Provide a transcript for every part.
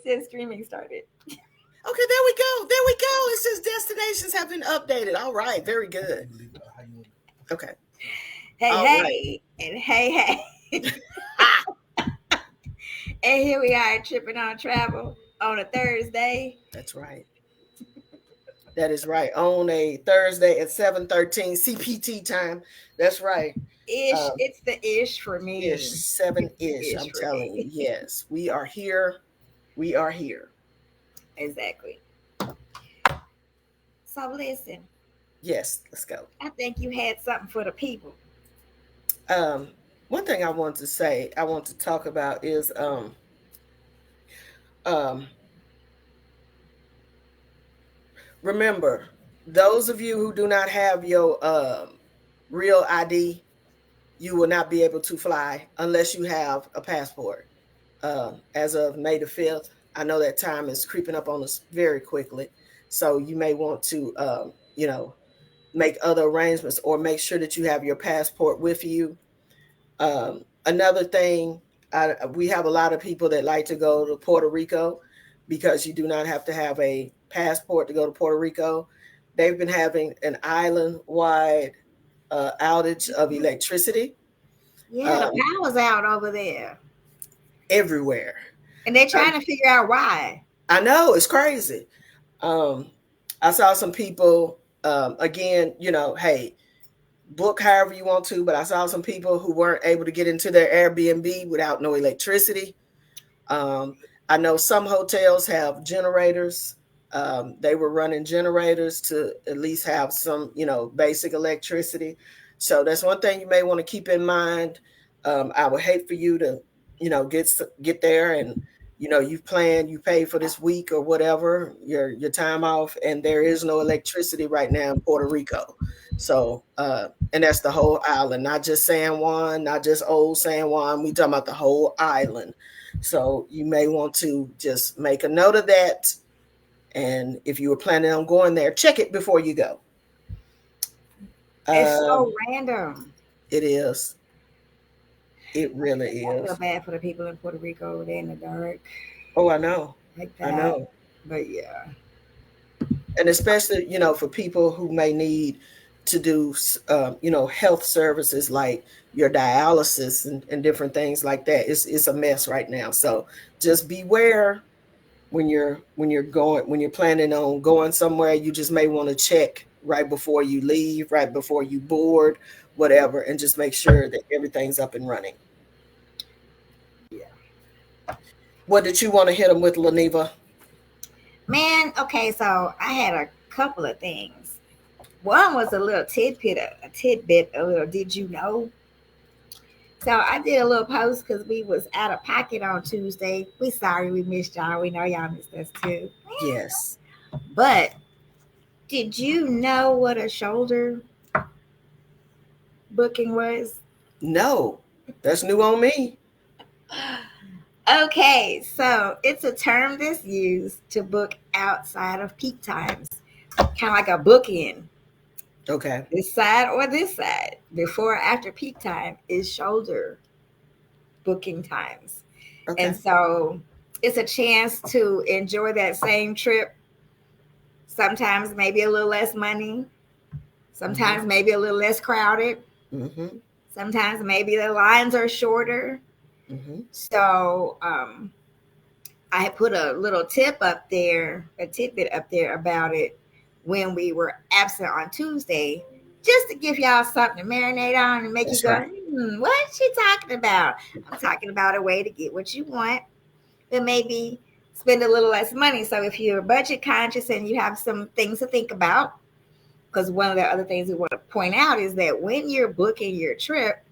It says streaming started. Okay, there we go. There we go. It says destinations have been updated. All right, very good. Okay. Hey, All right. hey, and hey, hey. Ah, And here we are tripping on travel on a Thursday. that's right. That is right. On a Thursday at 7:13 CPT time. That's right. Ish. Um, It's the ish for ish, me. It's the 7-ish. ish I'm for telling you. me. Yes, we are here. We are here. Exactly. So listen, Yes, let's go. I think you had something for the people. Um, one thing I want to say, I want to talk about is um remember, those of you who do not have your real ID, you will not be able to fly unless you have a passport. As of May the 5th, I know that time is creeping up on us very quickly. So you may want to, make other arrangements or make sure that you have your passport with you. Another thing, we have a lot of people that like to go to Puerto Rico because you do not have to have a passport to go to Puerto Rico. They've been having an island wide outage of electricity Yeah, the um, power's out over there. everywhere. And they're Um, trying to figure out why. I know it's crazy. Um, I saw some people, again, hey, book however you want to, but I saw some people who weren't able to get into their Airbnb without no electricity. Um, I know some hotels have generators. They were running generators to at least have some, basic electricity. So that's one thing you may want to keep in mind. I would hate for you to, get there and you've planned, you pay for this week or whatever your time off, and there is no electricity right now in Puerto Rico. So and that's the whole island, not just San Juan, not just old San Juan. We talking about the whole island. So you may want to just make a note of that. And if you were planning on going there, check it before you go. It's so Um, random. it is. It really I feel is. bad for the people in Puerto Rico. They're in the dark Oh, I know. like I that. know. But yeah. And especially, for people who may need to do, health services like your dialysis and different things like that. It's a mess right now. So just beware when you're planning on going somewhere. You just may want to check right before you leave, right before you board, whatever, and just make sure that everything's up and running. Yeah. What did you want to hit them with, Laniva? Man, okay, so I had a couple of things. One was a little tidbit, a little did you know? So I did a little post because we was out of pocket on Tuesday. We sorry we missed y'all. We know y'all missed us too. Yes. But did you know what a shoulder booking was? No, that's new on me. Okay, so it's a term that's used to book outside of peak times, kind of like a bookend. Okay. This side or this side, before or after peak time, is shoulder booking times. And Okay. so it's a chance to enjoy that same trip. Sometimes maybe a little less money, Mm-hmm. sometimes maybe a little less crowded, Mm-hmm. sometimes maybe the lines are shorter. Mm-hmm. So I had put a little tip up there, a tidbit up there about it when we were absent on Tuesday, just to give y'all something to marinate on and make you That's go, right. what's she talking about? I'm talking about a way to get what you want, but maybe spend a little less money. So if you're budget conscious and you have some things to think about, because one of the other things we want to point out is that when you're booking your trip,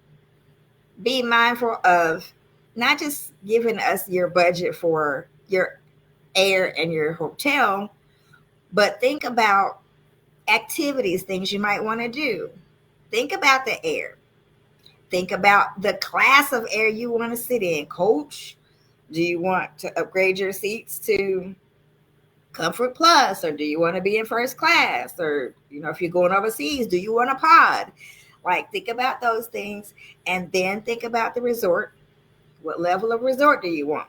be mindful of not just giving us your budget for your air and your hotel, but think about activities, things you might want to do. Think about the air. Think about the class of air you want to sit in. Coach, do you want to upgrade your seats to Comfort Plus, or do you want to be in first class? Or, if you're going overseas, do you want a pod? Like, think about those things and then think about the resort. What level of resort do you want?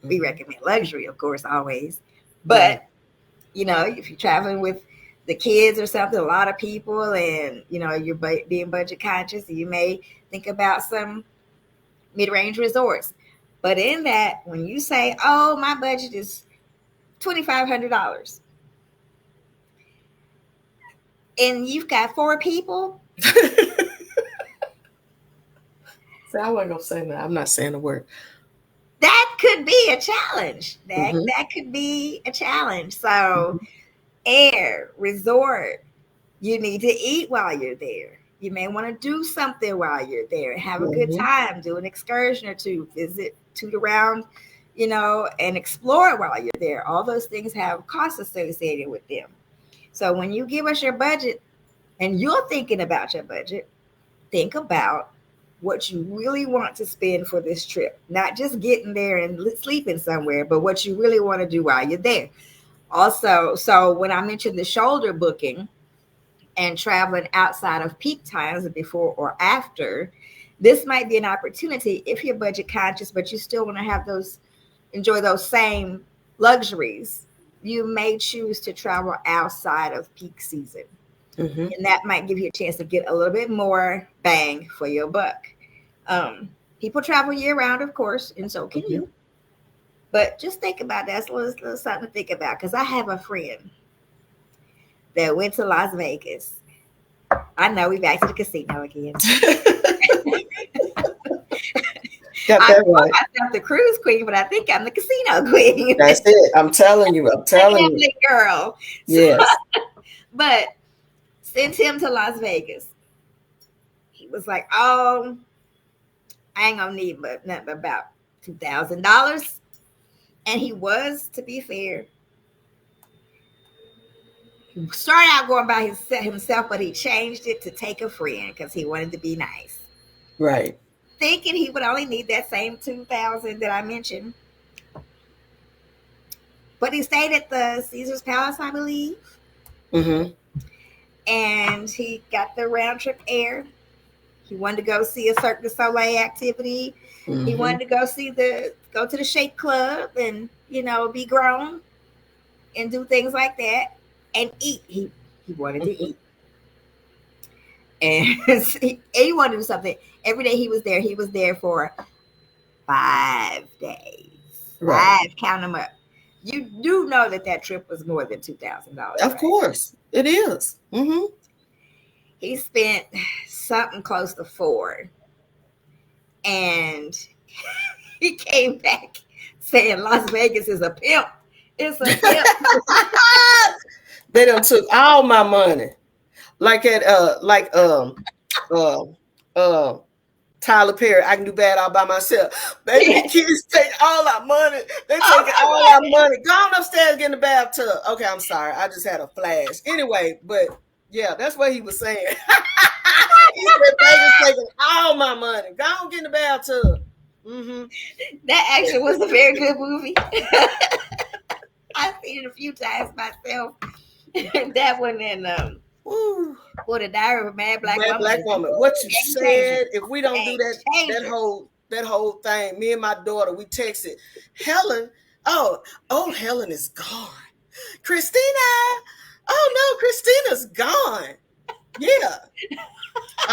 We recommend luxury, of course, always. But, if you're traveling with the kids or something, a lot of people, and, you're being budget conscious, you may think about some mid-range resorts. But in that, when you say, oh, my budget is $2,500, and you've got 4 people. So I wasn't going to say that. I'm not saying a word. That could be a challenge. That could be a challenge. So, air, resort, you need to eat while you're there. You may want to do something while you're there. Have a good time. Do an excursion or two. Toot around, and explore while you're there. All those things have costs associated with them. So when you give us your budget and you're thinking about your budget, think about what you really want to spend for this trip. Not just getting there and sleeping somewhere, but what you really want to do while you're there. Also, so when I mentioned the shoulder booking and traveling outside of peak times before or after, this might be an opportunity if you're budget conscious, but you still want to enjoy those same luxuries. You may choose to travel outside of peak season. And that might give you a chance to get a little bit more bang for your buck. People travel year round, of course, and so can you. But just think about that. It's a little something to think about, because I have a friend that went to Las Vegas. I know, we're back to the casino again. Got that right. I'm the cruise queen, but I think I'm the casino queen. That's it. I'm telling you. Girl. Yes. But sent him to Las Vegas. He was like, oh, I ain't gonna need but nothing about $2,000. And he was, to be fair, he started out going by himself, but he changed it to take a friend because he wanted to be nice. Right. Thinking he would only need that same $2,000 that I mentioned. But he stayed at the Caesar's Palace, I believe. And he got the round trip air. He wanted to go see a Cirque du Soleil activity. He wanted to go to the Shake Club and, be grown and do things like that and eat. He wanted to eat. And he wanted to do something. Every day he was there for 5 days. Right. 5, count them up. You do know that trip was more than $2,000. Of course. It is. He spent something close to 4. And he came back saying Las Vegas is a pimp. It's a pimp. They done took all my money. Like Tyler Perry, I can do bad all by myself. Baby, kids take all our money. They take all our money. Go on upstairs, get in the bathtub. Okay, I'm sorry. I just had a flash. Anyway, but yeah, that's what he was saying. He said Vegas taking all my money. Go on, get in the bathtub. That actually was a very good movie. I've seen it a few times myself. That one and for the Diary of a Mad Black Woman. What you said, if we don't do that whole thing, me and my daughter, we texted Helen. Oh, Helen is gone. Christina. Oh no, Christina's gone. Yeah.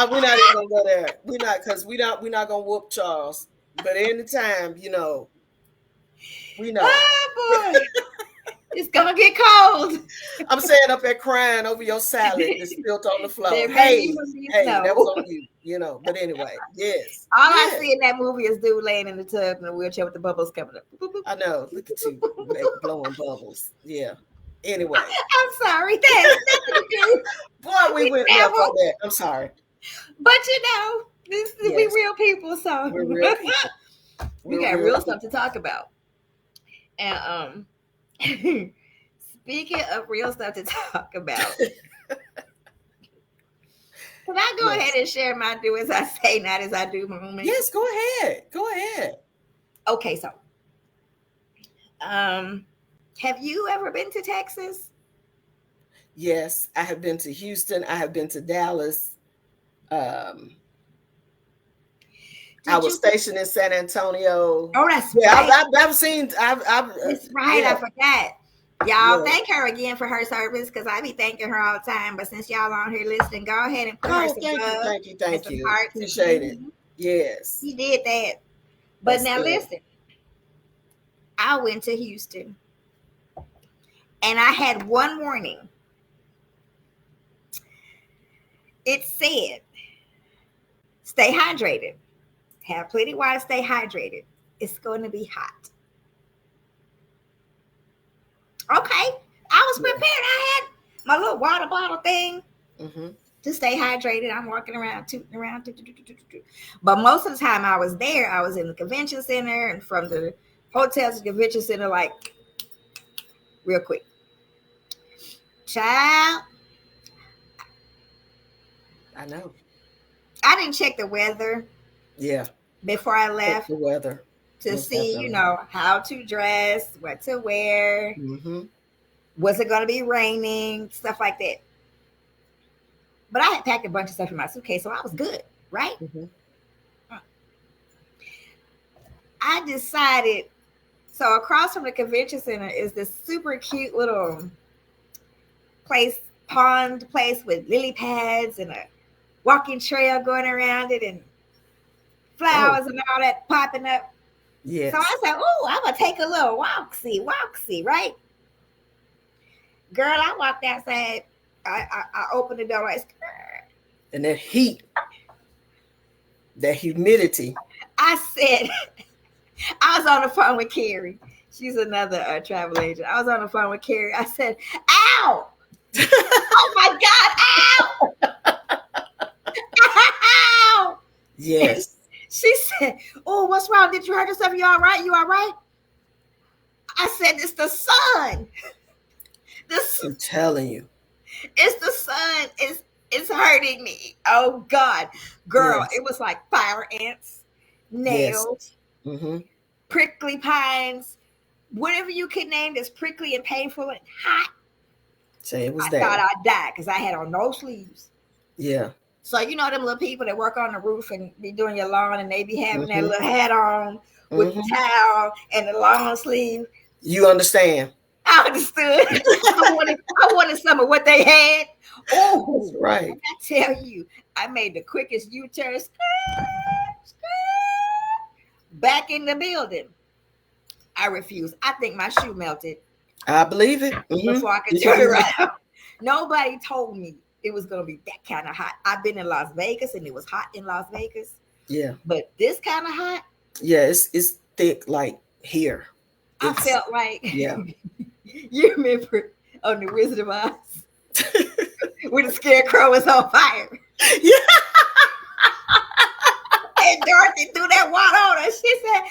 We're not even gonna go there. We're not gonna whoop Charles. But anytime, we know. Oh boy. It's gonna get cold. I'm saying up there crying over your salad that's spilled on the floor. Hey, that was on you. But anyway, yes. All I see in that movie is dude laying in the tub in a wheelchair with the bubbles coming up. I know. Look at you blowing bubbles. Yeah. Anyway. I'm sorry. That's nothing to do. Boy, we went left on that. I'm sorry. But we real people, so we're real people. We got real stuff to talk about. And speaking of real stuff to talk about, can I go ahead and share my do as I say, not as I do moment? Yes, go ahead. Okay, so have you ever been to Texas? Yes, I have been to Houston. I have been to Dallas. I was stationed in San Antonio. Oh, that's yeah, right. I've seen. That's right. Yeah. I forgot. Y'all thank her again for her service because I be thanking her all the time. But since y'all on here listening, go ahead and put her some love and some hearts. Appreciate it. Yes, he did that. But that's now good. listen, I went to Houston, and I had one warning. It said, "Stay hydrated. Have plenty of water. Stay hydrated. It's going to be hot." Okay, I was prepared. I had my little water bottle thing to stay hydrated. I'm walking around, tooting around. But most of the time I was there, I was in the convention center, and from the hotel to the convention center, like real quick. Child, I know. I didn't check the weather. Yeah. Before I left, the weather to see, how to dress, what to wear. Was it going to be raining? Stuff like that. But I had packed a bunch of stuff in my suitcase, so I was good, right? I decided, so across from the convention center is this super cute little pond place with lily pads and a walking trail going around it and flowers and all that popping up. Yes. So I said, "Oh, I'm going to take a little walk-see, right?" Girl, I walked outside. I opened the door. And that heat, that humidity. I said, I was on the phone with Carrie. She's another travel agent. I was on the phone with Carrie. I said, "Ow! Oh my God! Ow! Ow!" Yes. She said, "Oh, what's wrong? Did you hurt yourself? You all right? You all right?" I said, "It's the sun. I'm telling you. It's the sun. It's hurting me. Oh God, girl, It was like fire ants, nails, prickly pines, whatever you could name that's prickly and painful and hot." Say it was I thought I'd die because I had on no sleeves. Yeah. So them little people that work on the roof and be doing your lawn, and they be having that little hat on with the towel and the long sleeve. You understand? I understood. I wanted some of what they had. Oh, that's right. I tell you, I made the quickest U-turn. Back in the building. I refused. I think my shoe melted. I believe it. Before I could turn around. Nobody told me it was going to be that kind of hot. I've been in Las Vegas, and it was hot in Las Vegas. Yeah. But this kind of hot? Yeah, it's thick like here. I felt like... Yeah. You remember on The Wizard of Oz when the scarecrow was on fire? Yeah. And Dorothy threw that water on her. She said,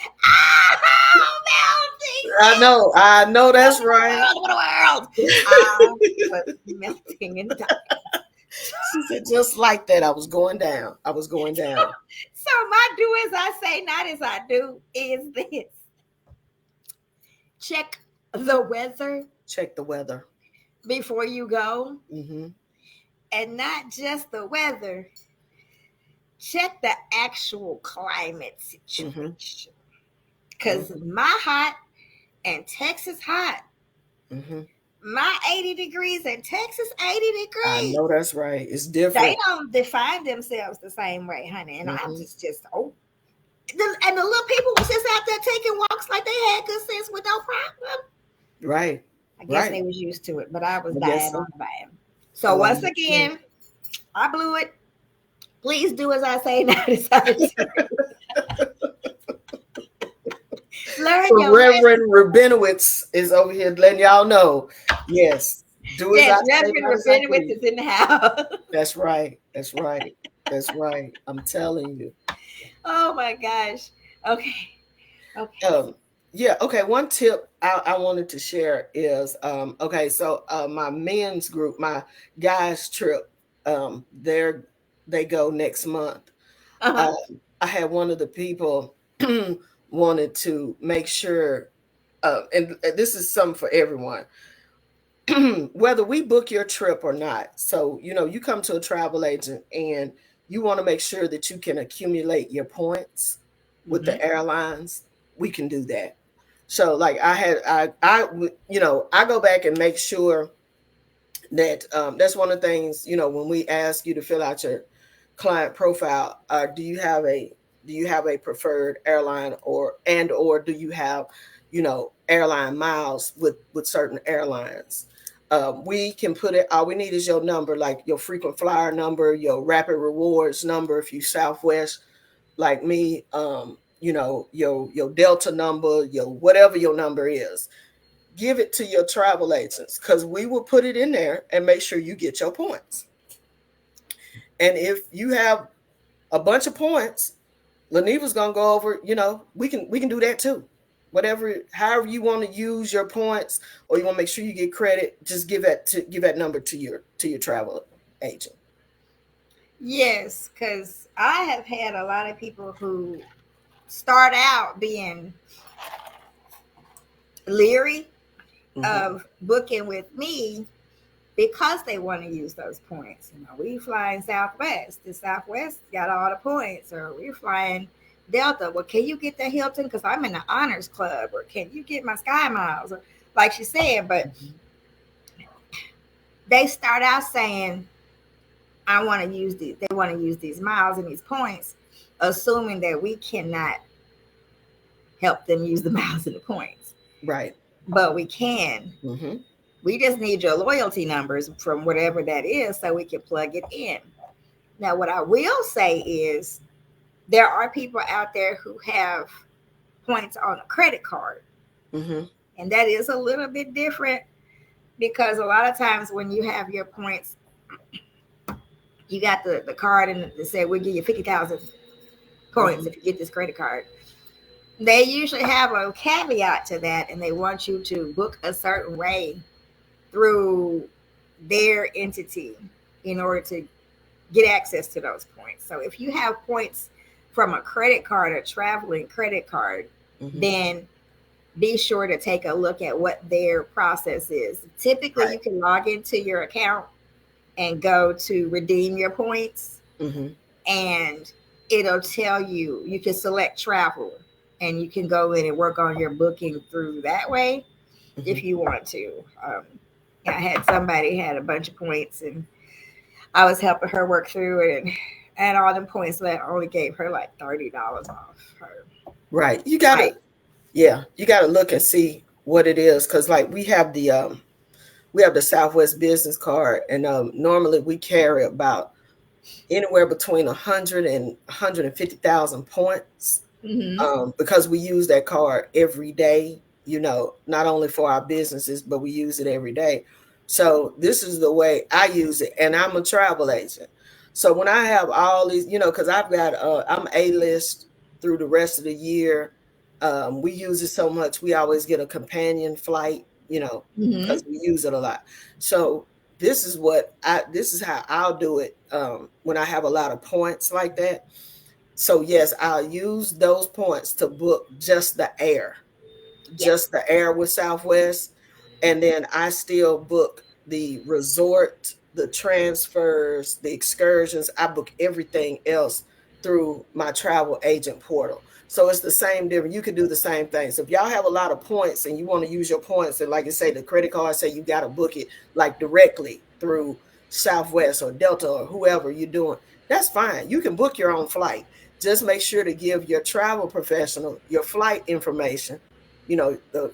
melting. I know that's right. What a world. Was melting and dying. She said, just like that, I was going down. So my do as I say, not as I do, is this. Check the weather before you go. And not just the weather, check the actual climate situation, because my hot and Texas hot, my 80 degrees and Texas 80 degrees. I know that's right. It's different. They don't define themselves the same way, honey. And I'm just and the little people was just out there taking walks like they had good sense with no problem. Right. I guess they was used to it, but I was dying on the vine. So once again, I blew it. Please do as I say, not as I do. Reverend Rabinowitz is over here letting y'all know. Yes. Do as I say. Reverend Rabinowitz is in the house. That's right. That's right. I'm telling you. Oh my gosh. Okay. Yeah. Okay. One tip I wanted to share is so my men's group, my guys trip, they go next month. I had one of the people wanted to make sure, and this is something for everyone, whether we book your trip or not. So you come to a travel agent and you want to make sure that you can accumulate your points with the airlines, we can do that. So like I go back and make sure that that's one of the things, when we ask you to fill out your client profile, do you have a preferred airline, or do you have airline miles with certain airlines? We can put it, all we need is your number, like your frequent flyer number, your rapid rewards number if you Southwest like me, your Delta number, your whatever your number is. Give it to your travel agents, because we will put it in there and make sure you get your points. And if you have a bunch of points, Laniva's gonna go over, we can do that too. Whatever, however you want to use your points, or you want to make sure you get credit, just give that number to your travel agent. Yes, because I have had a lot of people who start out being leery of booking with me because they want to use those points. We flying Southwest. The Southwest got all the points, or we're flying Delta. Well, can you get the Hilton? Because I'm in the Honors Club. Or can you get my Sky Miles? Or, like she said, but they start out saying, I want to use these. They want to use these miles and these points, assuming that we cannot help them use the miles and the points. Right. But we can. We just need your loyalty numbers from whatever that is so we can plug it in. Now, what I will say is there are people out there who have points on a credit card. And that is a little bit different, because a lot of times when you have your points, you got the card and they say, we'll give you 50,000 points if you get this credit card. They usually have a caveat to that, and they want you to book a certain way through their entity in order to get access to those points. So if you have points from a credit card, a traveling credit card, then be sure to take a look at what their process is. Typically, you can log into your account and go to redeem your points, and it'll tell you, you can select travel, and you can go in and work on your booking through that way if you want to. I had somebody had a bunch of points, and I was helping her work through it, and all them points that only gave her like $30 off her. Right. You gotta look and see what it is, because like we have the Southwest business card, and normally we carry about anywhere between 100 and 150,000 points, because we use that card every day, not only for our businesses, but we use it every day. So this is the way I use it, and I'm a travel agent. So when I have all these, because I've got, I'm A-list through the rest of the year. We use it so much, we always get a companion flight, because we use it a lot. So this is how I'll do it when I have a lot of points like that. So yes, I'll use those points to book just the air with Southwest. And then I still book the resort, the transfers, the excursions. I book everything else through my travel agent portal. So it's the same difference. You can do the same thing. So if y'all have a lot of points and you want to use your points, and like I say, the credit card say you got to book it like directly through Southwest or Delta or whoever you're doing, that's fine. You can book your own flight. Just make sure to give your travel professional your flight information, the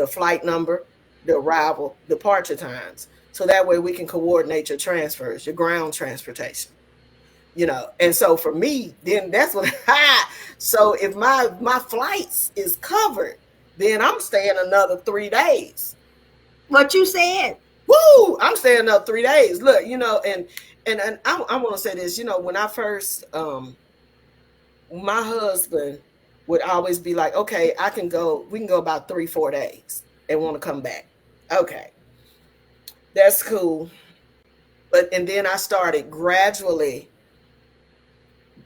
flight number, the arrival, departure times. So that way we can coordinate your transfers, your ground transportation. And so for me, then that's what so if my flights is covered, then I'm staying another 3 days. What you said? Woo! I'm staying another 3 days. Look, and I want to say this, when I first, my husband would always be like, okay, we can go about 3-4 days and want to come back. Okay. That's cool. And then I started gradually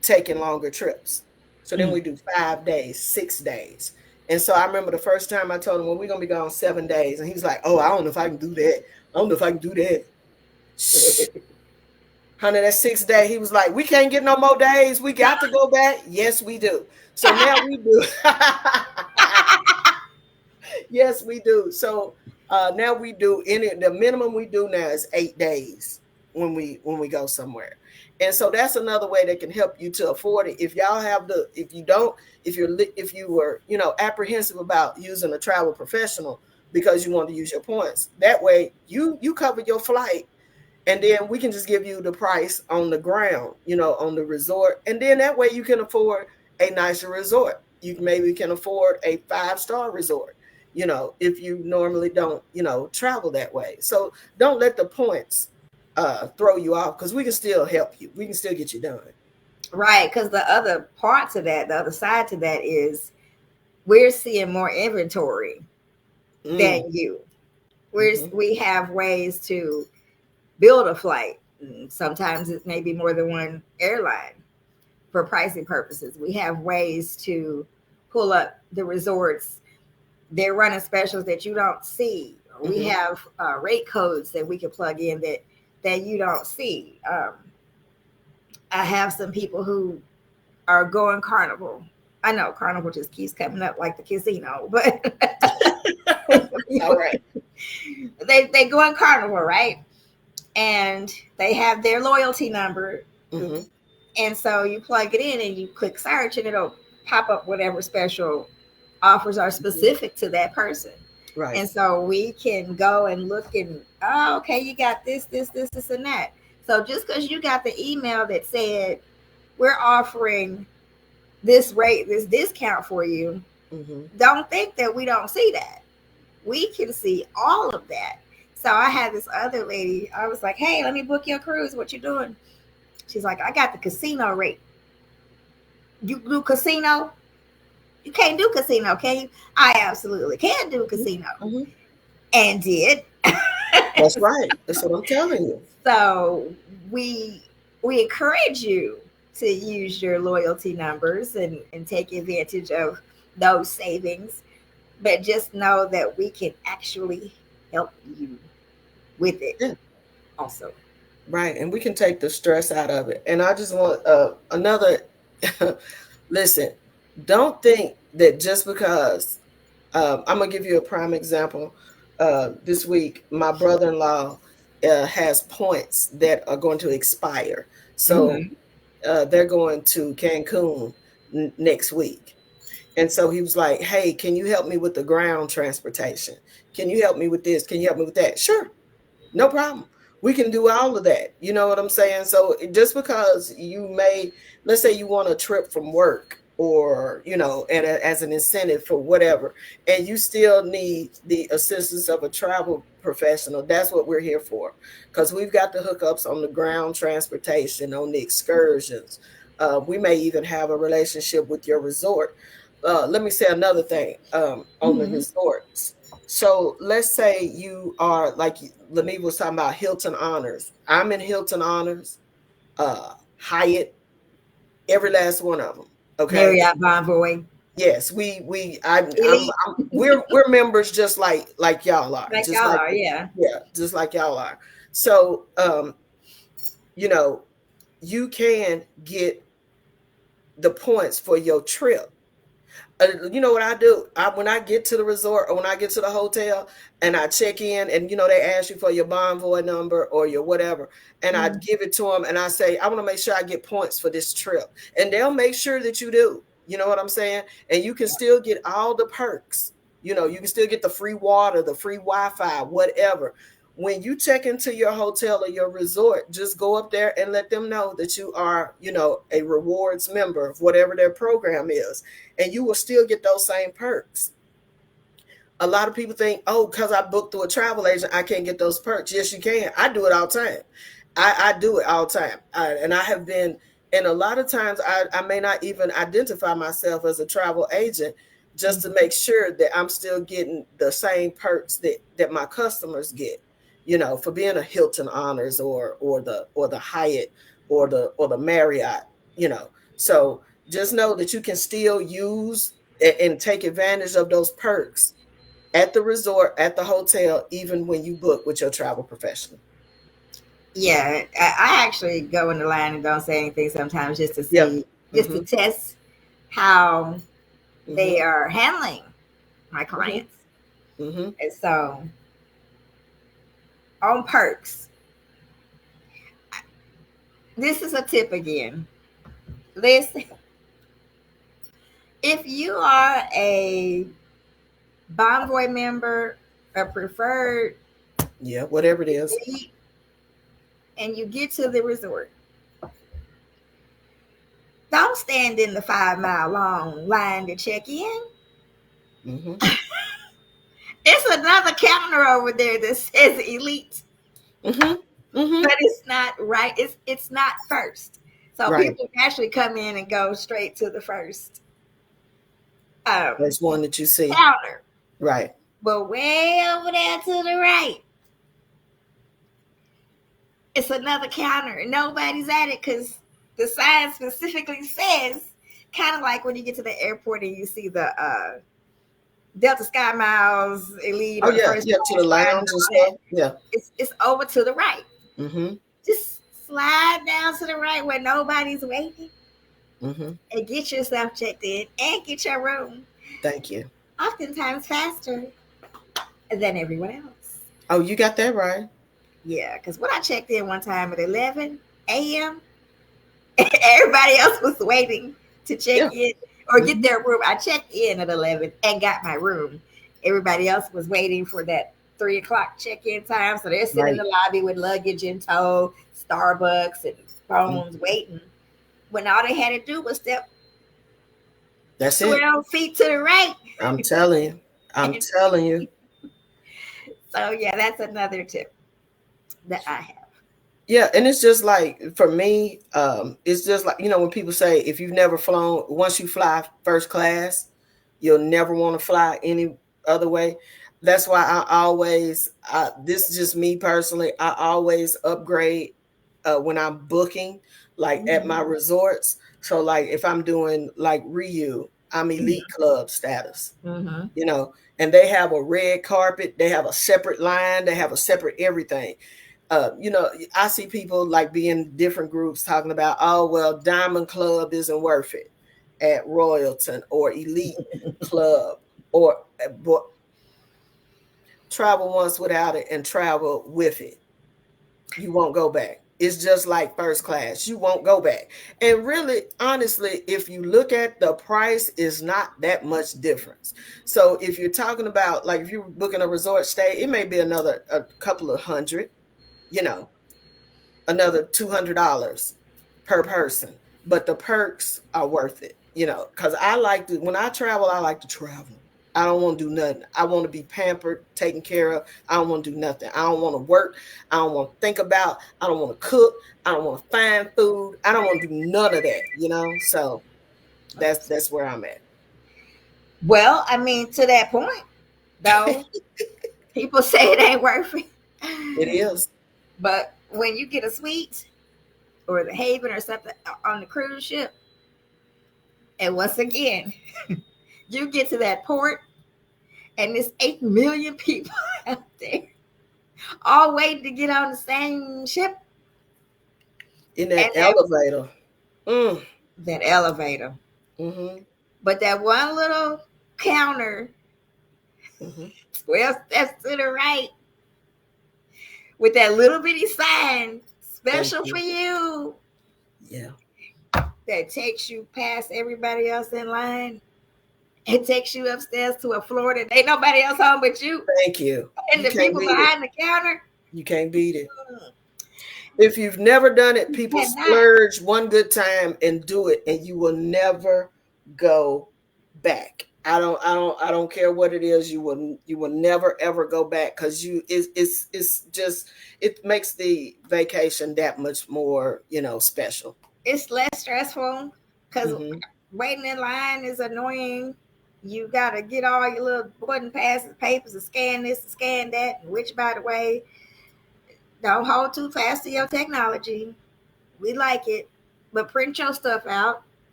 taking longer trips. So then we do 5 days, 6 days. And so I remember the first time I told him, well, we're going to be gone 7 days. And he was like, oh, I don't know if I can do that. Honey, that 6th day, he was like, we can't get no more days. We got to go back. Yes, we do. So now we do. Yes, we do. So now we do the minimum we do now is 8 days when we go somewhere. And so that's another way that can help you to afford it. If y'all have if you were, apprehensive about using a travel professional because you want to use your points, that way you cover your flight, and then we can just give you the price on the ground, on the resort. And then that way you can afford a nicer resort. You maybe can afford a 5-star resort, if you normally don't, travel that way. So don't let the points throw you off, because we can still help you. We can still get you done. Right. Because the other part to that, the other side to that is we're seeing more inventory than you. We have ways to build a flight. Sometimes it may be more than one airline for pricing purposes. We have ways to pull up the resorts. They're running specials that you don't see. We have rate codes that we can plug in that you don't see. I have some people who are going Carnival. I know Carnival just keeps coming up like the casino, but all right. They go on Carnival, right? And they have their loyalty number. And so you plug it in and you click search and it'll pop up whatever special offers are specific to that person. Right. And so we can go and look and, okay, you got this, and that. So just because you got the email that said we're offering this rate, this discount for you, don't think that we don't see that. We can see all of that. So I had this other lady, I was like, hey, let me book your cruise. What you doing? She's like, I got the casino rate. You do casino? You can't do casino, can you? I absolutely can do casino. And did. That's right. That's what I'm telling you. So we encourage you to use your loyalty numbers and take advantage of those savings. But just know that we can actually help you with it also. Right. And we can take the stress out of it. And I just want another, listen, don't think that just because, I'm going to give you a prime example. This week, my brother-in-law has points that are going to expire. So they're going to Cancun next week. And so he was like, hey, can you help me with the ground transportation? Can you help me with this? Can you help me with that? Sure. No problem. We can do all of that. You know what I'm saying? So just because let's say you want a trip from work or, as an incentive for whatever, and you still need the assistance of a travel professional, that's what we're here for. Because we've got the hookups on the ground transportation, on the excursions. We may even have a relationship with your resort. Let me say another thing on the resorts. So let's say you are, like Lemie was talking about, Hilton Honors. I'm in Hilton Honors, Hyatt, every last one of them. Okay. Marriott Bonvoy. Yes, we're members just like y'all are. Like y'all are, yeah. Yeah, just like y'all are. So you can get the points for your trip. You know what I do? When I get to the resort or when I get to the hotel and I check in and, they ask you for your Bonvoy number or your whatever, and I give it to them and I say, I want to make sure I get points for this trip. And they'll make sure that you do. You know what I'm saying? And you can still get all the perks. You can still get the free water, the free Wi-Fi, whatever. When you check into your hotel or your resort, just go up there and let them know that you are, a rewards member of whatever their program is. And you will still get those same perks. A lot of people think, because I booked through a travel agent, I can't get those perks. Yes, you can. I do it all the time. I do it all the time. And I have been, and a lot of times I may not even identify myself as a travel agent just to make sure that I'm still getting the same perks that my customers get. For being a Hilton Honors or the Hyatt or the Marriott, So just know that you can still use and take advantage of those perks at the resort, at the hotel, even when you book with your travel professional. Yeah, I actually go in the line and don't say anything sometimes just to Yeah. see, just to test how they Mm-hmm. are handling my Mm-hmm. clients. Mm-hmm. And so on perks, this is a tip again. Listen, if you are a Bonvoy member, a preferred, Yeah, whatever it is. elite, and you get to the resort, don't stand in the 5 mile long line to check in. Mm-hmm. It's another counter over there that says elite, Mm-hmm. Mm-hmm. but it's not right. It's not first. So Right. people actually come in and go straight to the first um, That's one that you see. counter. Right. But way over there to the right, it's another counter. Nobody's at it because the sign specifically says, kind of like when you get to the airport and you see the Delta Sky Miles Elite Oh or the yeah, first yeah, to the class line and lounge and all that. stuff. Yeah. It's over to the right. Mm-hmm. Just slide down to the right where nobody's waiting Mm-hmm. and get yourself checked in and get your room. Thank you. Oftentimes faster than everyone else. Oh, you got that right. Yeah, because when I checked in one time at 11 a.m., everybody else was waiting to check Yeah. in or get Mm-hmm. their room. I checked in at 11 and got my room. Everybody else was waiting for that 3 o'clock check-in time. So they're sitting in Right. the lobby with luggage in tow, Starbucks and phones Mm-hmm. waiting. When all they had to do was step That's it. 12 feet to the right. I'm telling you. I'm And telling you. so, yeah, that's another tip that I have. Yeah, and it's just like for me, it's just like when people say if you've never flown, once you fly first class, you'll never want to fly any other way. That's why this is just me personally. I always upgrade when I'm booking, like at my Mm-hmm. resorts. So like if I'm doing like Ryu, I'm elite club status, Mm-hmm. and they have a red carpet, they have a separate line, they have a separate everything. I see people like be in different groups talking about, oh, well, Diamond Club isn't worth it at Royalton or Elite Club or but travel once without it and travel with it. You won't go back. It's just like first class. You won't go back. And really, honestly, if you look at the price, is not that much difference. So if you're talking about like if you're booking a resort stay, it may be a couple of hundred, you know, another $200 per person, but the perks are worth it, because when I travel, I like to travel. I don't want to do nothing. I want to be pampered, taken care of. I don't want to do nothing. I don't want to work. I don't want to think about. I don't want to cook. I don't want to find food. I don't want to do none of that. So that's where I'm at. Well, I mean, to that point, though, people say it ain't worth it. It is. But when you get a suite or the Haven or something on the cruise ship, and once again, you get to that port and there's 8 million people out there all waiting to get on the same ship. In And that elevator. Mm. that elevator. Mm-hmm. But that one little counter, Mm-hmm. 12 steps to the right, with that little bitty sign, Thank special for you. you, Yeah. that takes you past everybody else in line. It takes you upstairs to a floor that ain't nobody else home but you Thank you. and You the can't people beat it. behind the counter. You can't beat it. If you've never done it, You people cannot. splurge one good time and do it, and you will never go back. I don't care what it is. You will never ever go back because it's just it makes the vacation that much more special. It's less stressful because Mm-hmm. waiting in line is annoying. You got to get all your little boarding passes, papers, and scan this and scan that. Which, by the way, don't hold too fast to your technology. We like it, but print your stuff out.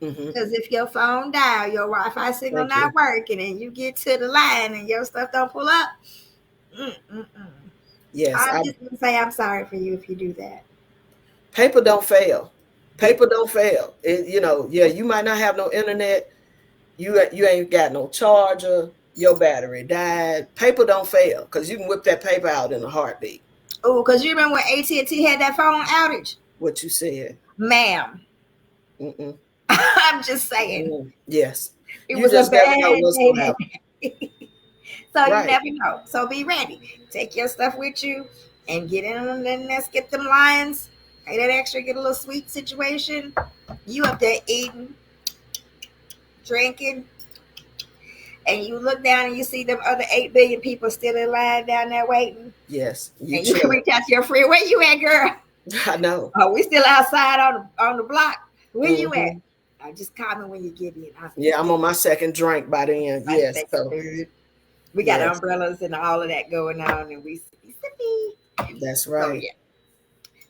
Mm-hmm. Because if your phone dial, your Wi-Fi signal Thank you. not working, and you get to the line and your stuff don't pull up, mm-mm-mm. Yes, I'm just gonna say I'm sorry for you if you do that. paper don't fail. Paper don't fail. Yeah, you might not have no internet. You ain't got no charger. Your battery died. Paper don't fail because you can whip that paper out in a heartbeat. Oh, because you remember when AT&T had that phone outage? What you said. Ma'am. Mm-mm. I'm just saying. Mm-mm. Yes. It You was a just never know bad what's day going to happen. that day. So you Right. never know. So be ready. Take your stuff with you and get in and then let's get them lions. Pay that extra, get a little sweet situation. You up there eating, drinking, and you look down and you see them other 8 billion people still in line down there waiting. Yes. And you can reach out to your friend. Where you at, girl? I know. Oh, we still outside on the block. Where you Mm-hmm. at? Just call me when you get in. Yeah, I'm on my second drink by the end. Yes. So we got yes. umbrellas and all of that going on, and we sippy. That's So right. yeah,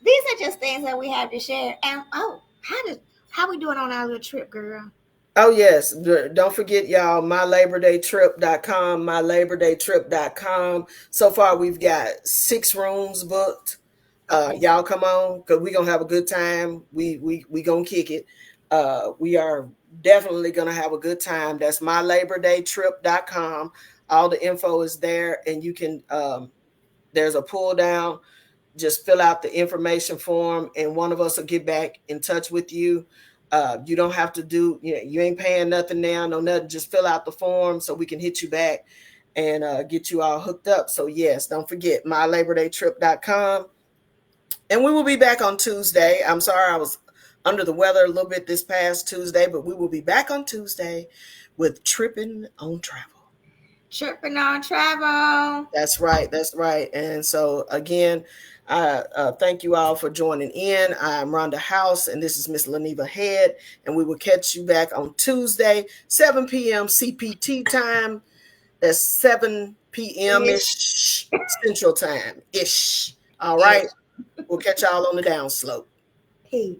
these are just things that we have to share. And how we doing on our little trip, girl? Oh, yes. Don't forget, y'all, myLaborDayTrip.com, myLaborDayTrip.com. So far, we've got 6 rooms booked. Y'all come on because we're going to have a good time. We going to kick it. We are definitely going to have a good time. That's myLaborDayTrip.com. All the info is there, and you can, there's a pull down. Just fill out the information form, and one of us will get back in touch with you. You don't have to you ain't paying nothing now, no nothing. Just fill out the form so we can hit you back and get you all hooked up. So yes, don't forget myLaborDayTrip.com. And we will be back on Tuesday. I'm sorry I was under the weather a little bit this past Tuesday, but we will be back on Tuesday with Tripping on Travel. Tripping on Travel. That's right. That's right. And so again, thank you all for joining in. I'm Rhonda House, and this is Miss Leneva Head, and we will catch you back on Tuesday, 7 p.m. CPT time. That's 7 p.m.-ish Central time-ish. All right. We'll catch y'all on the downslope. Peace.